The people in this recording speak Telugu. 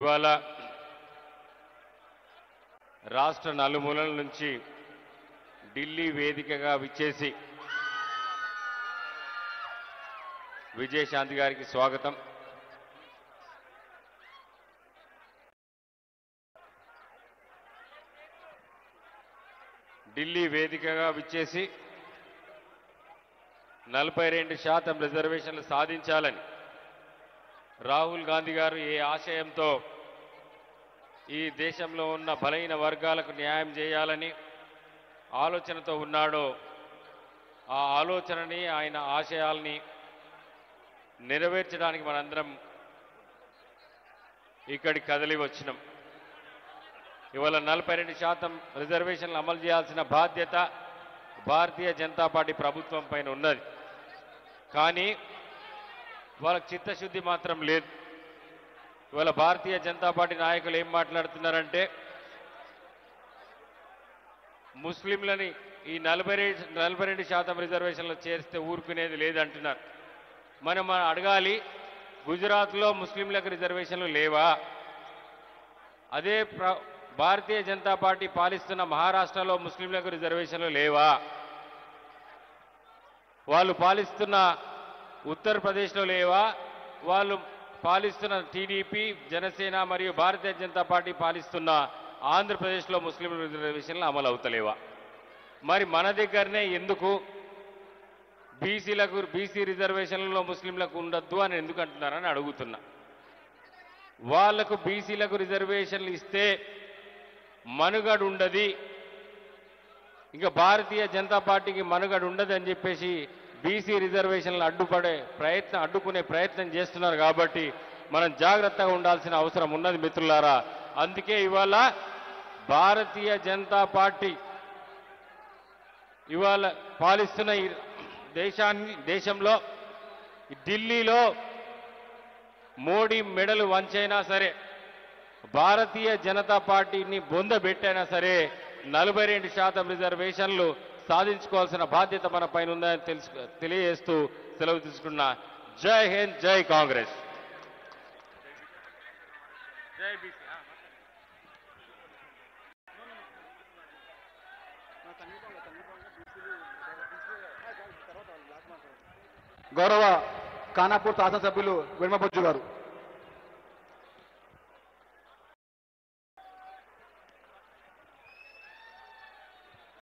ఇవాళ రాష్ట్ర నలుమూలల నుంచి ఢిల్లీ వేదికగా విచ్చేసి విజయశాంతి గారికి స్వాగతం. ఢిల్లీ వేదికగా విచ్చేసి 42% రిజర్వేషన్లు సాధించాలని రాహుల్ గాంధీ గారు ఏ ఆశయంతో ఈ దేశంలో ఉన్న బలహీన వర్గాలకు న్యాయం చేయాలని ఆలోచనతో ఉన్నాడో ఆ ఆలోచనని ఆయన ఆశయాల్ని నెరవేర్చడానికి మనందరం ఇక్కడికి కదిలి వచ్చినాం. ఇవాళ 42% రిజర్వేషన్లు అమలు చేయాల్సిన బాధ్యత భారతీయ జనతా పార్టీ ప్రభుత్వం పైన ఉన్నది. కానీ వాళ్ళకి చిత్తశుద్ధి మాత్రం లేదు. ఇవాళ భారతీయ జనతా పార్టీ నాయకులు ఏం మాట్లాడుతున్నారంటే ముస్లింలని ఈ 42% రిజర్వేషన్లు చేస్తే ఊరుకునేది లేదంటున్నారు. మనం అడగాలి, గుజరాత్లో ముస్లింలకు రిజర్వేషన్లు లేవా? అదే భారతీయ జనతా పార్టీ పాలిస్తున్న మహారాష్ట్రలో ముస్లింలకు రిజర్వేషన్లు లేవా? వాళ్ళు పాలిస్తున్న ఉత్తరప్రదేశ్లో లేవా? వాళ్ళు పాలిస్తున్న టీడీపీ, జనసేన మరియు భారతీయ జనతా పార్టీ పాలిస్తున్న ఆంధ్రప్రదేశ్లో ముస్లిం రిజర్వేషన్లు అమలు అవుతలేవా? మరి మన దగ్గరనే ఎందుకు బీసీ రిజర్వేషన్లలో ముస్లింలకు ఉండొద్దు అని ఎందుకు అంటున్నారని అడుగుతున్నా. వాళ్లకు బీసీలకు రిజర్వేషన్లు ఇస్తే మనుగడ ఉండది, ఇంకా భారతీయ జనతా పార్టీకి మనుగడ ఉండదు అని చెప్పేసి బీసీ రిజర్వేషన్లు అడ్డుకునే ప్రయత్నం చేస్తున్నారు. కాబట్టి మనం జాగ్రత్తగా ఉండాల్సిన అవసరం ఉన్నది మిత్రులారా. అందుకే ఇవాళ భారతీయ జనతా పార్టీ ఇవాళ పాలిస్తున్న ఈ దేశంలో ఢిల్లీలో మోడీ మెడలు వంచైనా సరే, భారతీయ జనతా పార్టీని బొందబెట్టైనా సరే 42% రిజర్వేషన్లు సాధించుకోవాల్సిన బాధ్యత మన పైన ఉందని తెలియజేస్తూ సెలవు తీసుకున్నా. జై హింద్, జై కాంగ్రెస్. గౌరవ ఖానాపూర్ శాసనసభ్యులు వెల్మబొజ్జు గారు.